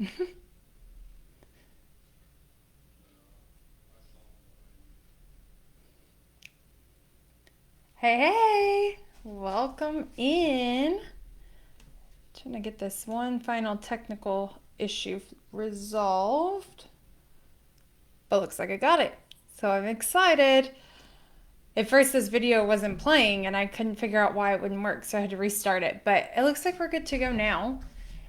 Hey, hey, welcome in. Trying to get this one final technical issue resolved, but looks like I got it. So I'm excited. At first, this video wasn't playing and I couldn't figure out why it wouldn't work, so I had to restart it. But it looks like we're good to go now.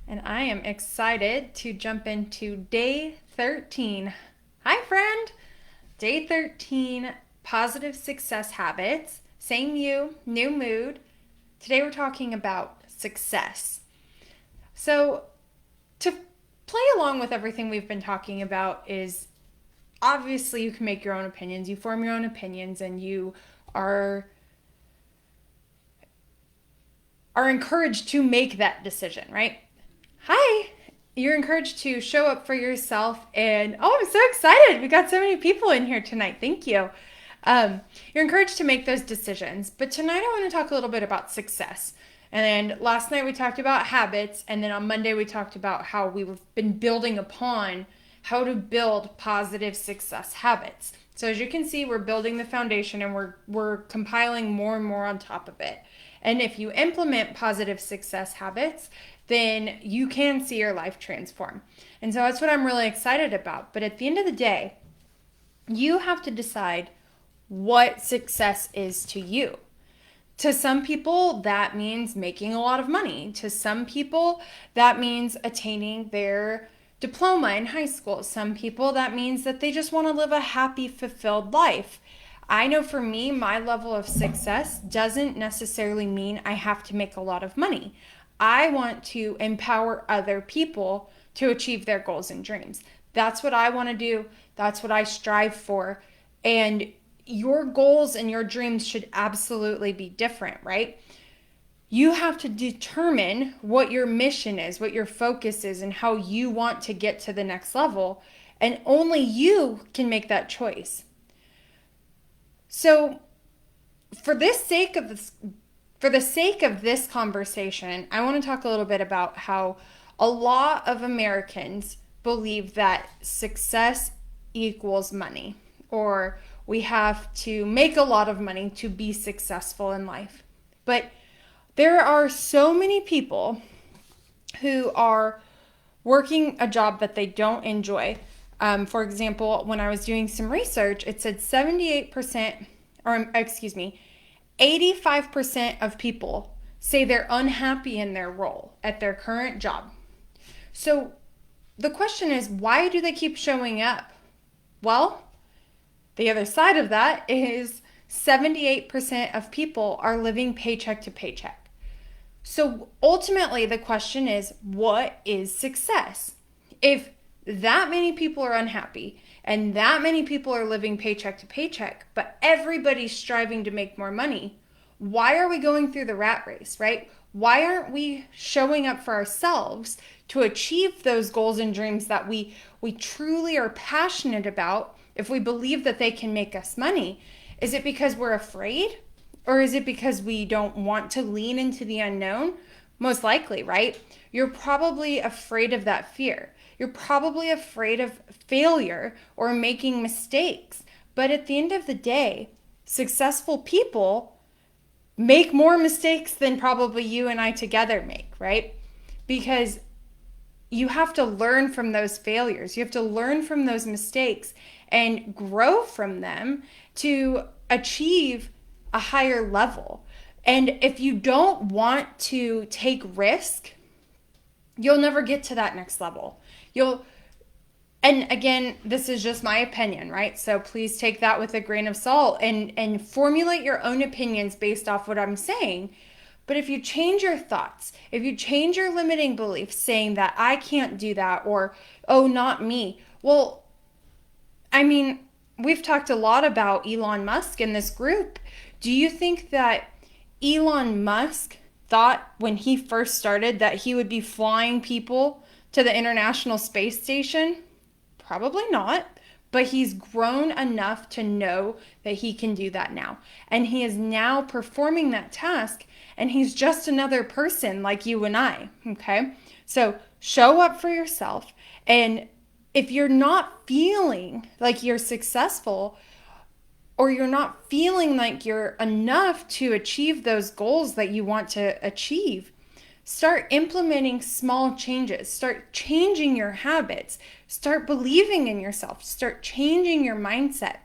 And I am excited to jump into day 13. Hi, friend. Day 13, positive success habits. Same you, new mood. Today we're talking about success. So, to play along with everything we've been talking about is obviously you can make your own opinions. You form your own opinions and you are encouraged to make that decision, right? Hi. You're encouraged to show up for yourself and I'm so excited. We got so many people in here tonight. Thank you. You're encouraged to make those decisions. But tonight I want to talk a little bit about success. And then last night we talked about habits. And then on Monday we talked about how we've been building upon how to build positive success habits. So as you can see, we're building the foundation and we're compiling more and more on top of it. And if you implement positive success habits, then you can see your life transform. And so that's what I'm really excited about. But at the end of the day, you have to decide what success is to you. To some people, that means making a lot of money. To some people, that means attaining their diploma in high school. Some people, that means that they just want to live a happy, fulfilled life. I know for me, my level of success doesn't necessarily mean I have to make a lot of money. I want to empower other people to achieve their goals and dreams. That's what I want to do. That's what I strive for. And your goals and your dreams should absolutely be different, right? You have to determine what your mission is, what your focus is, and how you want to get to the next level. And only you can make that choice. So, for the sake of this conversation, I want to talk a little bit about how a lot of Americans believe that success equals money, or we have to make a lot of money to be successful in life. But there are so many people who are working a job that they don't enjoy. For example, when I was doing some research, it said 85% of people say they're unhappy in their role at their current job. So the question is, why do they keep showing up? Well, the other side of that is 78% of people are living paycheck to paycheck. So ultimately, the question is, what is success? If that many people are unhappy and that many people are living paycheck to paycheck, but everybody's striving to make more money, why are we going through the rat race, right? Why aren't we showing up for ourselves to achieve those goals and dreams that we truly are passionate about if we believe that they can make us money? Is it because we're afraid? Or is it because we don't want to lean into the unknown? Most likely, right? You're probably afraid of that fear. You're probably afraid of failure or making mistakes. But at the end of the day, successful people make more mistakes than probably you and I together make, right? Because you have to learn from those failures. You have to learn from those mistakes and grow from them to achieve a higher level. And if you don't want to take risk, you'll never get to that next level. And again, this is just my opinion, right? So please take that with a grain of salt and formulate your own opinions based off what I'm saying. But if you change your thoughts, if you change your limiting beliefs saying that I can't do that or, oh, not me. Well, I mean, we've talked a lot about Elon Musk in this group. Do you think that Elon Musk thought when he first started that he would be flying people to the International Space Station? Probably not. But he's grown enough to know that he can do that now. And he is now performing that task, and he's just another person like you and I, okay? So show up for yourself. And if you're not feeling like you're successful, or you're not feeling like you're enough to achieve those goals that you want to achieve, start implementing small changes. Start changing your habits. Start believing in yourself. Start changing your mindset.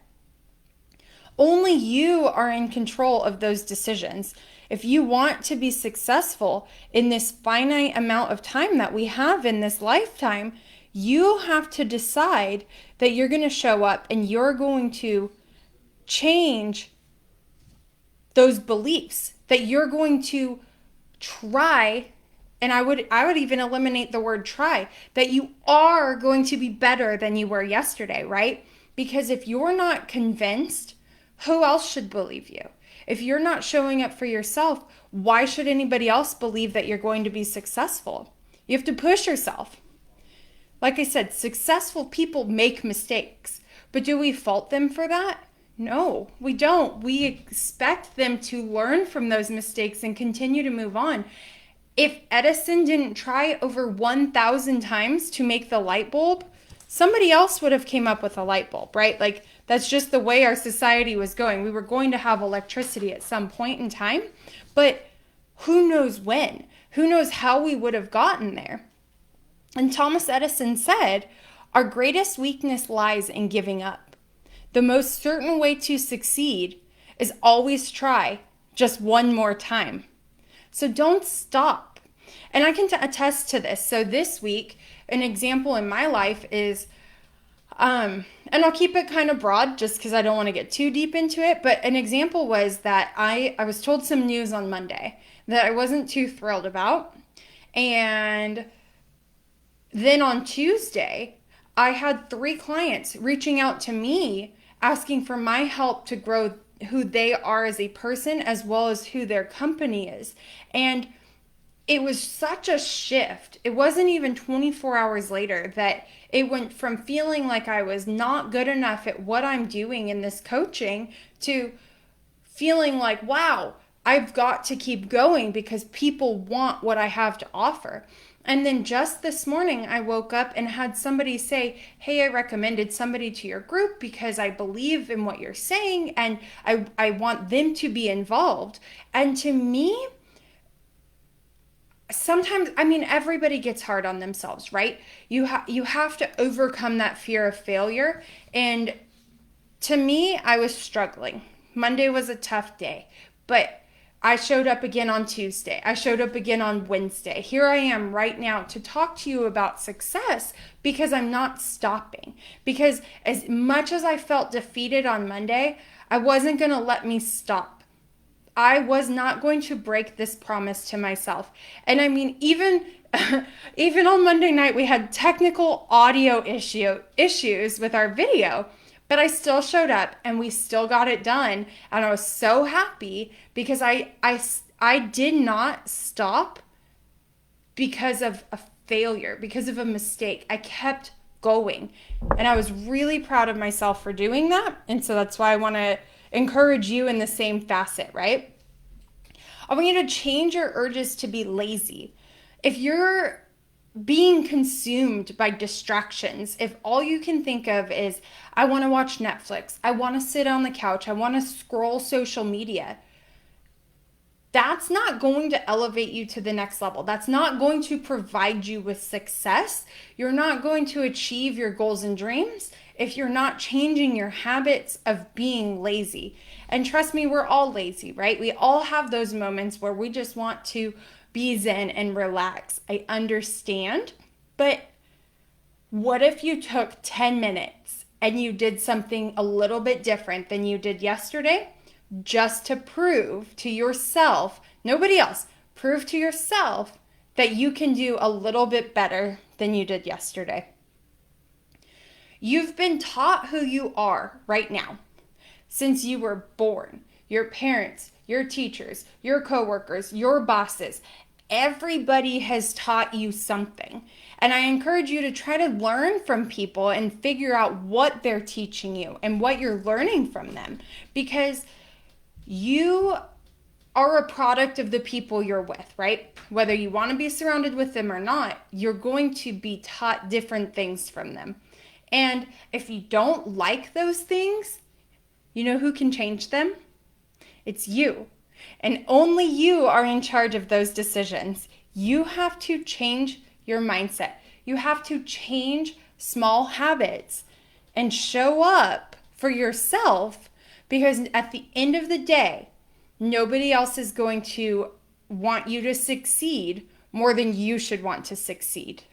Only you are in control of those decisions. If you want to be successful in this finite amount of time that we have in this lifetime, you have to decide that you're going to show up and you're going to change those beliefs, that you're going to try, and I would even eliminate the word try, that you are going to be better than you were yesterday, right? Because if you're not convinced, who else should believe you? If you're not showing up for yourself, why should anybody else believe that you're going to be successful? You have to push yourself. Like I said, successful people make mistakes, but do we fault them for that? No, we don't. We expect them to learn from those mistakes and continue to move on. If Edison didn't try over 1,000 times to make the light bulb, somebody else would have came up with a light bulb, right? Like, that's just the way our society was going. We were going to have electricity at some point in time, but who knows when? Who knows how we would have gotten there? And Thomas Edison said, our greatest weakness lies in giving up. The most certain way to succeed is always try just one more time. So don't stop. And I can attest to this. So this week, an example in my life is, and I'll keep it kind of broad just because I don't want to get too deep into it. But an example was that I was told some news on Monday that I wasn't too thrilled about. And then on Tuesday, I had 3 clients reaching out to me asking for my help to grow who they are as a person as well as who their company is. And it was such a shift. It wasn't even 24 hours later that it went from feeling like I was not good enough at what I'm doing in this coaching to feeling like, wow, I've got to keep going because people want what I have to offer. And then just this morning, I woke up and had somebody say, hey, I recommended somebody to your group because I believe in what you're saying and I want them to be involved. And to me, sometimes, I mean, everybody gets hard on themselves, right? You have to overcome that fear of failure. And to me, I was struggling. Monday was a tough day, but I showed up again on Tuesday. I showed up again on Wednesday. Here I am right now to talk to you about success because I'm not stopping. Because as much as I felt defeated on Monday, I wasn't going to let me stop. I was not going to break this promise to myself. And I mean, even on Monday night, we had technical audio issues with our video. But I still showed up and we still got it done. And I was so happy because I did not stop because of a failure, because of a mistake. I kept going. And I was really proud of myself for doing that. And so that's why I want to encourage you in the same facet, right? I want you to change your urges to be lazy. If you're being consumed by distractions, if all you can think of is, I want to watch Netflix, I want to sit on the couch, I want to scroll social media, that's not going to elevate you to the next level. That's not going to provide you with success. You're not going to achieve your goals and dreams if you're not changing your habits of being lazy. And trust me, we're all lazy, right? We all have those moments where we just want to be zen and relax. I understand, but what if you took 10 minutes and you did something a little bit different than you did yesterday just to prove to yourself, nobody else, prove to yourself that you can do a little bit better than you did yesterday? You've been taught who you are right now since you were born. Your parents, your teachers, your coworkers, your bosses, everybody has taught you something. And I encourage you to try to learn from people and figure out what they're teaching you and what you're learning from them, because you are a product of the people you're with, right? Whether you want to be surrounded with them or not, you're going to be taught different things from them. And if you don't like those things, you know who can change them? It's you. And only you are in charge of those decisions. You have to change your mindset. You have to change small habits and show up for yourself, because at the end of the day, nobody else is going to want you to succeed more than you should want to succeed.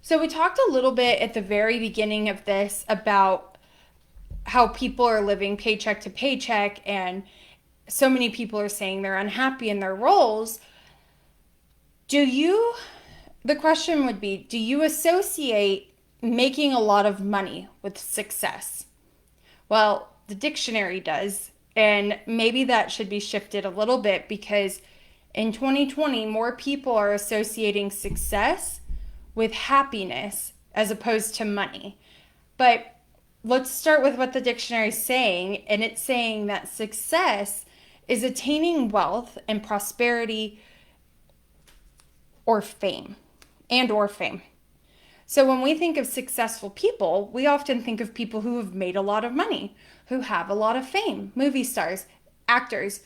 So we talked a little bit at the very beginning of this about how people are living paycheck to paycheck, and so many people are saying they're unhappy in their roles. The question would be, do you associate making a lot of money with success? Well, the dictionary does, and maybe that should be shifted a little bit, because in 2020, more people are associating success with happiness as opposed to money. But let's start with what the dictionary is saying, and it's saying that success is attaining wealth and prosperity or fame. So when we think of successful people, we often think of people who have made a lot of money, who have a lot of fame, movie stars, actors,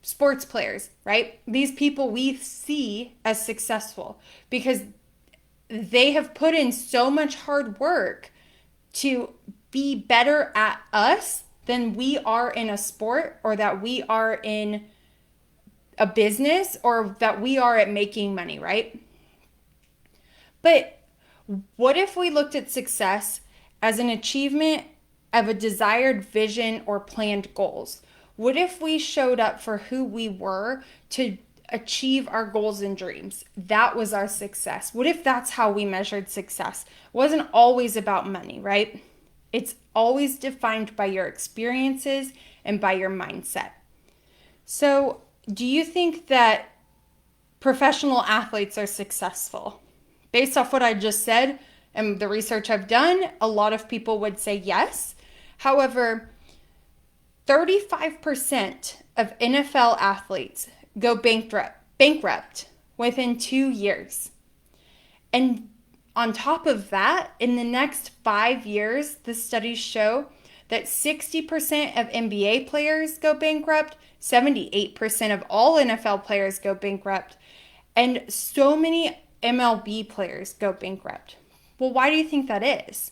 sports players, right? These people we see as successful because they have put in so much hard work to be better at us than we are in a sport, or that we are in a business, or that we are at making money, right? But what if we looked at success as an achievement of a desired vision or planned goals? What if we showed up for who we were to achieve our goals and dreams? That was our success. What if that's how we measured success? It wasn't always about money, right? It's always defined by your experiences and by your mindset. So, do you think that professional athletes are successful? Based off what I just said and the research I've done, a lot of people would say yes. However, 35% of NFL athletes go bankrupt within 2 years. And on top of that, in the next 5 years, the studies show that 60% of NBA players go bankrupt, 78% of all NFL players go bankrupt, and so many MLB players go bankrupt. Well, why do you think that is?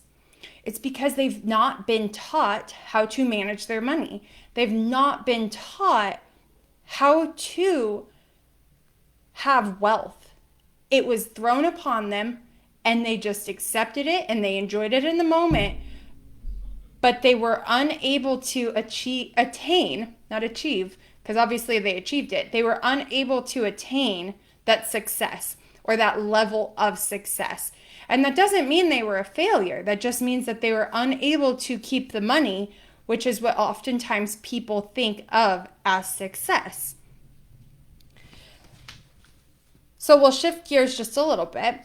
It's because they've not been taught how to manage their money. They've not been taught how to have wealth. It was thrown upon them and they just accepted it and they enjoyed it in the moment, but they were unable to attain, because obviously they achieved it. They were unable to attain that success or that level of success. And that doesn't mean they were a failure. That just means that they were unable to keep the money, which is what oftentimes people think of as success. So we'll shift gears just a little bit.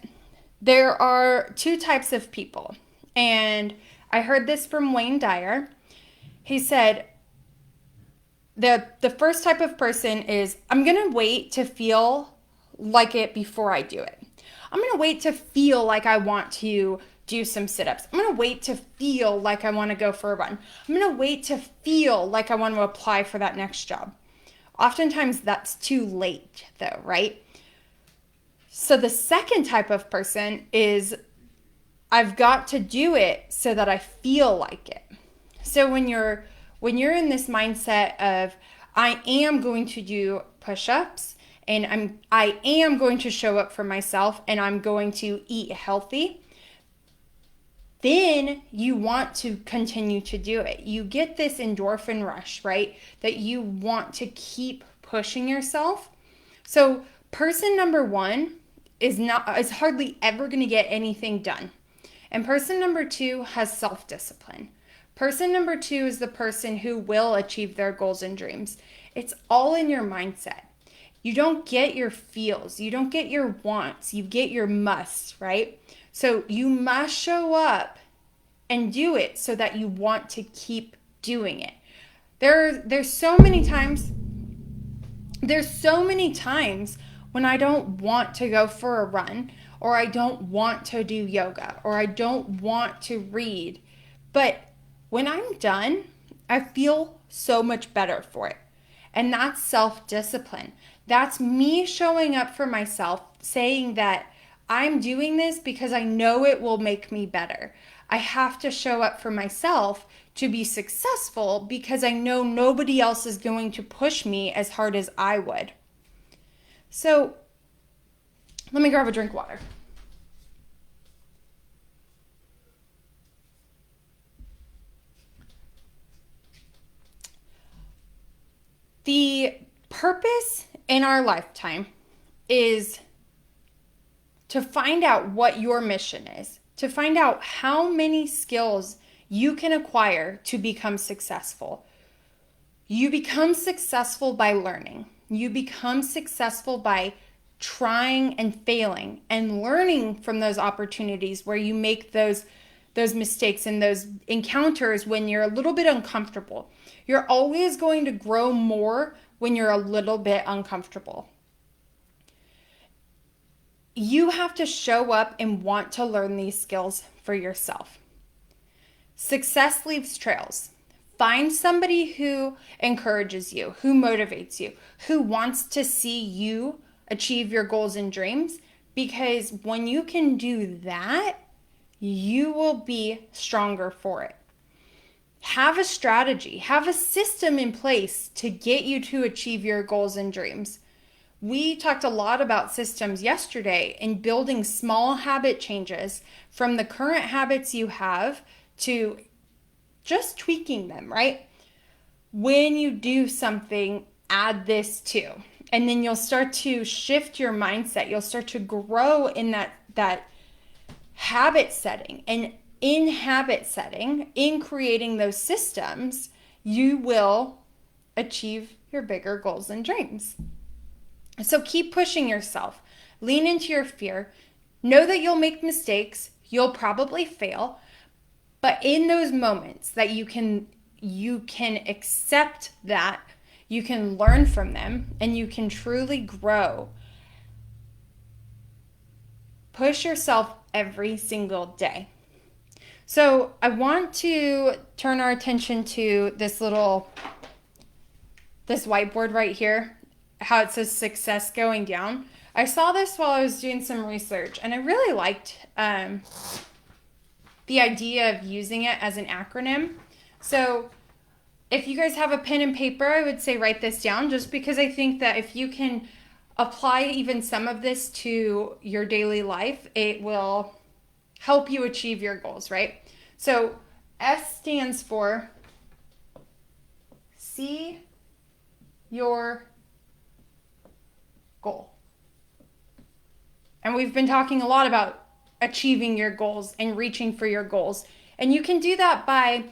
There are two types of people, and I heard this from Wayne Dyer. He said, the first type of person is, I'm going to wait to feel like it before I do it. I'm going to wait to feel like I want to do some sit-ups. I'm going to wait to feel like I want to go for a run. I'm going to wait to feel like I want to apply for that next job. Oftentimes that's too late though, right? So the second type of person is, I've got to do it so that I feel like it. So when you're in this mindset of, I am going to do push-ups and I am going to show up for myself and I'm going to eat healthy, then you want to continue to do it. You get this endorphin rush, right? That you want to keep pushing yourself. So person number one is hardly ever going to get anything done. And person number two has self-discipline. Person number two is the person who will achieve their goals and dreams. It's all in your mindset. You don't get your feels. You don't get your wants. You get your musts, right? So you must show up and do it so that you want to keep doing it. There's so many times There's so many times when I don't want to go for a run, or I don't want to do yoga, or I don't want to read. But when I'm done, I feel so much better for it. And that's self-discipline. That's me showing up for myself, saying that I'm doing this because I know it will make me better. I have to show up for myself to be successful because I know nobody else is going to push me as hard as I would. So let me grab a drink of water. The purpose in our lifetime is to find out what your mission is, to find out how many skills you can acquire to become successful. You become successful by learning. You become successful by trying and failing and learning from those opportunities where you make those mistakes and those encounters when you're a little bit uncomfortable. You're always going to grow more when you're a little bit uncomfortable. You have to show up and want to learn these skills for yourself. Success leaves trails. Find somebody who encourages you, who motivates you, who wants to see you achieve your goals and dreams, because when you can do that, you will be stronger for it. Have a strategy, have a system in place to get you to achieve your goals and dreams. We talked a lot about systems yesterday in building small habit changes from the current habits you have to just tweaking them, right? When you do something, add this too. And then you'll start to shift your mindset. You'll start to grow in that habit setting. And in habit setting, in creating those systems, you will achieve your bigger goals and dreams. So keep pushing yourself. Lean into your fear. Know that you'll make mistakes. You'll probably fail. But in those moments that you can accept that, you can learn from them, and you can truly grow. Push yourself every single day. So I want to turn our attention to this whiteboard right here, how it says success going down. I saw this while I was doing some research, and I really liked the idea of using it as an acronym. So if you guys have a pen and paper, I would say write this down, just because I think that if you can apply even some of this to your daily life, it will help you achieve your goals, right? So S stands for see your goal. And we've been talking a lot about achieving your goals and reaching for your goals. And you can do that by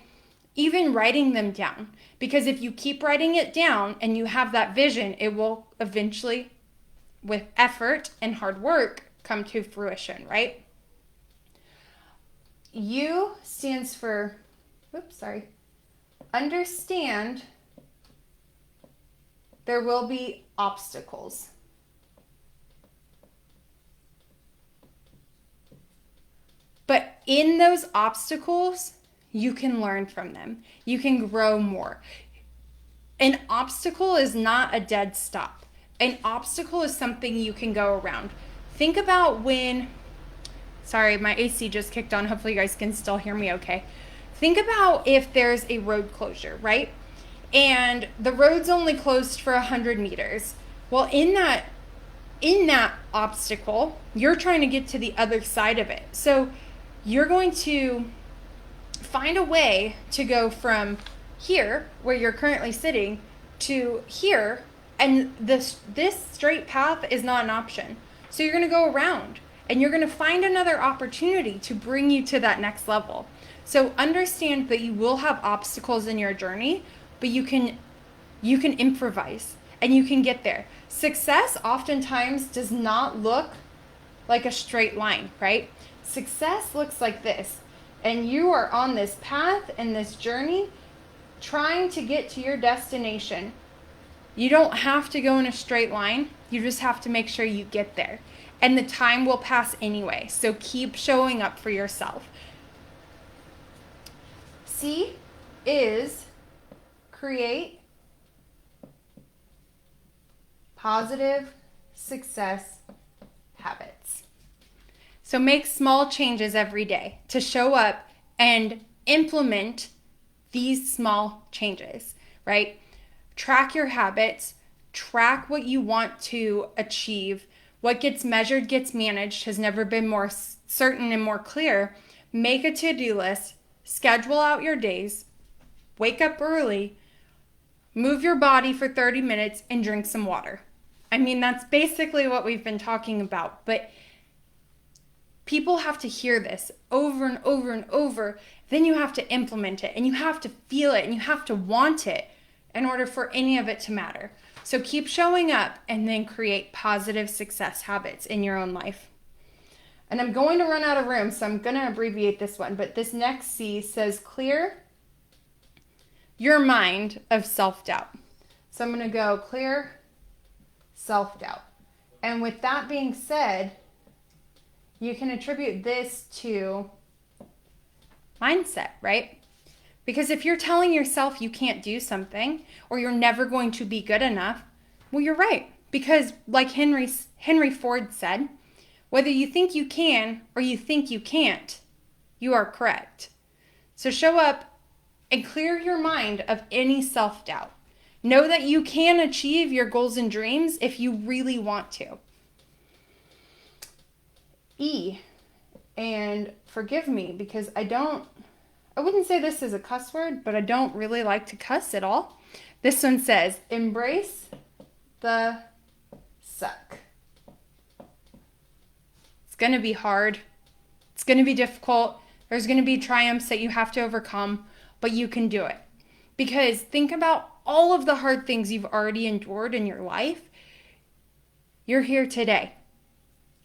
even writing them down. Because if you keep writing it down and you have that vision, it will eventually, with effort and hard work, come to fruition, right? U stands for, understand there will be obstacles. But in those obstacles, you can learn from them. You can grow more. An obstacle is not a dead stop. An obstacle is something you can go around. Think about sorry, my AC just kicked on. Hopefully you guys can still hear me okay. Think about if there's a road closure, right? And the road's only closed for 100 meters. Well, in that obstacle, you're trying to get to the other side of it. So you're going to find a way to go from here, where you're currently sitting, to here, and this straight path is not an option. So you're going to go around, and you're going to find another opportunity to bring you to that next level. So understand that you will have obstacles in your journey, but you can improvise, and you can get there. Success oftentimes does not look like a straight line, right? Success looks like this, and you are on this path and this journey trying to get to your destination. You don't have to go in a straight line. You just have to make sure you get there. And the time will pass anyway. So keep showing up for yourself. C is create positive success habits. So make small changes every day to show up and implement these small changes, right? Track your habits, track what you want to achieve. What gets measured gets managed has never been more certain and more clear. Make a to-do list, schedule out your days, wake up early, move your body for 30 minutes, and drink some water. I mean, that's basically what we've been talking about, but people have to hear this over and over and over. Then you have to implement it, and you have to feel it, and you have to want it in order for any of it to matter. So keep showing up and then create positive success habits in your own life. And I'm going to run out of room, so I'm going to abbreviate this one. But this next C says clear your mind of self-doubt. So I'm going to go clear self-doubt. And with that being said, you can attribute this to mindset, right? Because if you're telling yourself you can't do something or you're never going to be good enough, well, you're right. Because like Henry Ford said, whether you think you can or you think you can't, you are correct. So show up and clear your mind of any self-doubt. Know that you can achieve your goals and dreams if you really want to. E, and forgive me because I wouldn't say this is a cuss word, but I don't really like to cuss at all. This one says, embrace the suck. It's going to be hard. It's going to be difficult. There's going to be triumphs that you have to overcome, but you can do it. Because think about all of the hard things you've already endured in your life. You're here today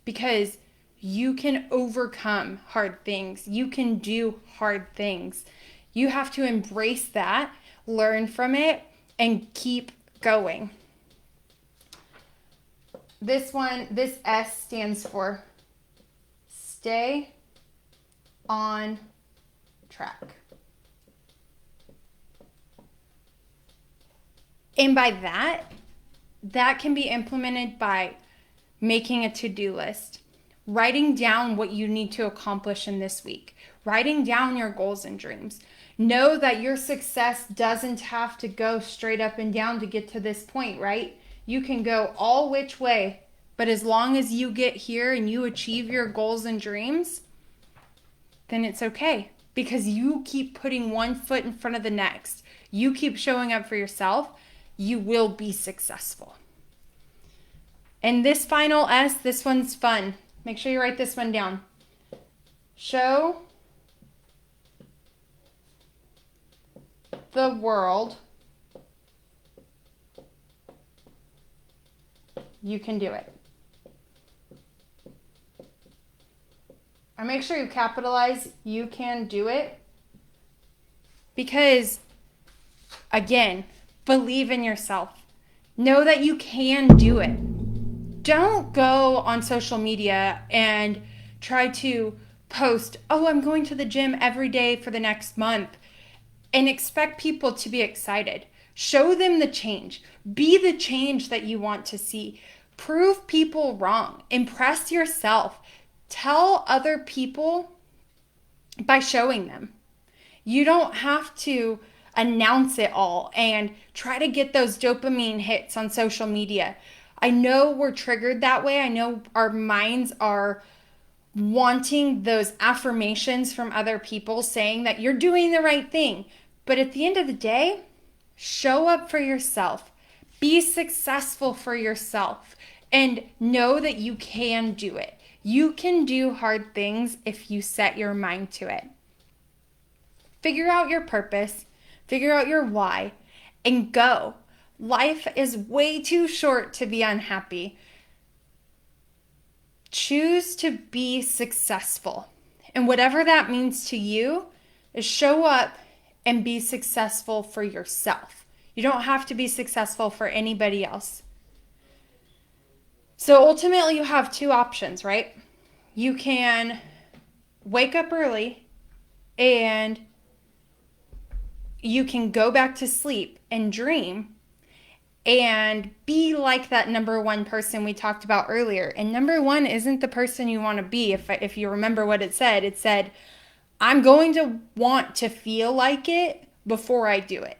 because you can overcome hard things. You can do hard things. You have to embrace that, learn from it, and keep going. This S stands for stay on track. And by that can be implemented by making a to-do list, writing down what you need to accomplish in this week, writing down your goals and dreams. Know that your success doesn't have to go straight up and down to get to this point, right? You can go all which way, but as long as you get here and you achieve your goals and dreams, then it's okay because you keep putting one foot in front of the next. You keep showing up for yourself. You will be successful. And this final S, this one's fun. Make sure you write this one down. Show the world you can do it. And make sure you capitalize you can do it because, again, believe in yourself. Know that you can do it. Don't go on social media and try to post, oh, I'm going to the gym every day for the next month, and expect people to be excited. Show them the change. Be the change that you want to see. Prove people wrong. Impress yourself. Tell other people by showing them. You don't have to announce it all and try to get those dopamine hits on social media. I know we're triggered that way. I know our minds are wanting those affirmations from other people saying that you're doing the right thing. But at the end of the day, show up for yourself. Be successful for yourself and know that you can do it. You can do hard things if you set your mind to it. Figure out your purpose, figure out your why, and go. Life is way too short to be unhappy. Choose to be successful. And whatever that means to you is show up and be successful for yourself. You don't have to be successful for anybody else. So ultimately, you have two options, right? You can wake up early and you can go back to sleep and dream and be like that number one person we talked about earlier. And number one isn't the person you want to be. If you remember what it said, I'm going to want to feel like it before I do it.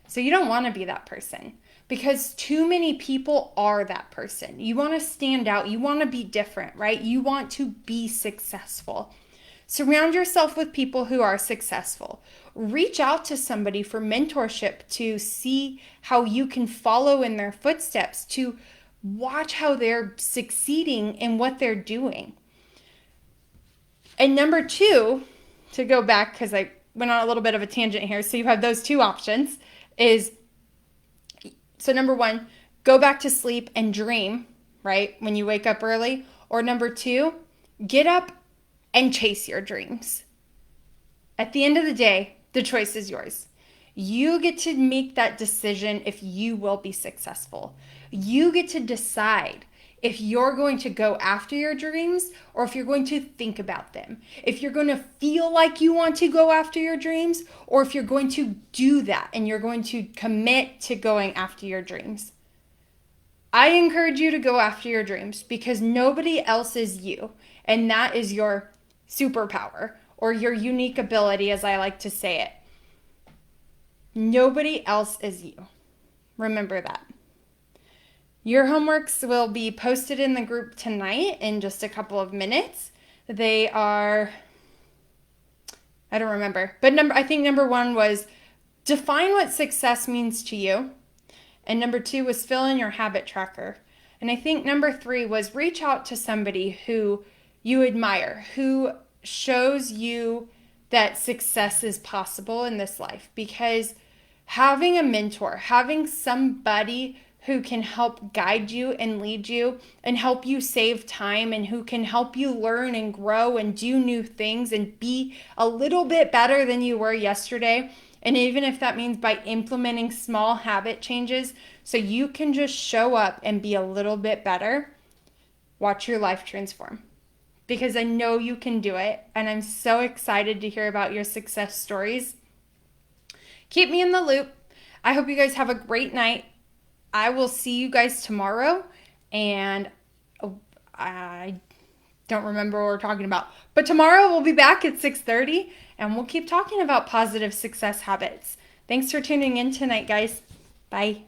So you don't want to be that person because too many people are that person. You want to stand out. You want to be different, right? You want to be successful. Surround yourself with people who are successful. Reach out to somebody for mentorship to see how you can follow in their footsteps, to watch how they're succeeding in what they're doing. And number two, to go back, because I went on a little bit of a tangent here, so you have those two options, so number one, go back to sleep and dream, right, when you wake up early. Or number two, get up and chase your dreams. At the end of the day, the choice is yours. You get to make that decision if you will be successful. You get to decide if you're going to go after your dreams or if you're going to think about them. If you're going to feel like you want to go after your dreams or if you're going to do that and you're going to commit to going after your dreams. I encourage you to go after your dreams because nobody else is you. And that is your superpower or your unique ability, as I like to say it. Nobody else is you. Remember that. Your homeworks will be posted in the group tonight in just a couple of minutes. They are, I don't remember, but I think number one was define what success means to you. And number two was fill in your habit tracker. And I think number three was reach out to somebody who you admire, who shows you that success is possible in this life. Because having a mentor, having somebody who can help guide you and lead you and help you save time and who can help you learn and grow and do new things and be a little bit better than you were yesterday. And even if that means by implementing small habit changes so you can just show up and be a little bit better, watch your life transform. Because I know you can do it. And I'm so excited to hear about your success stories. Keep me in the loop. I hope you guys have a great night. I will see you guys tomorrow. And I don't remember what we're talking about. But tomorrow we'll be back at 6:30 and we'll keep talking about positive success habits. Thanks for tuning in tonight, guys. Bye.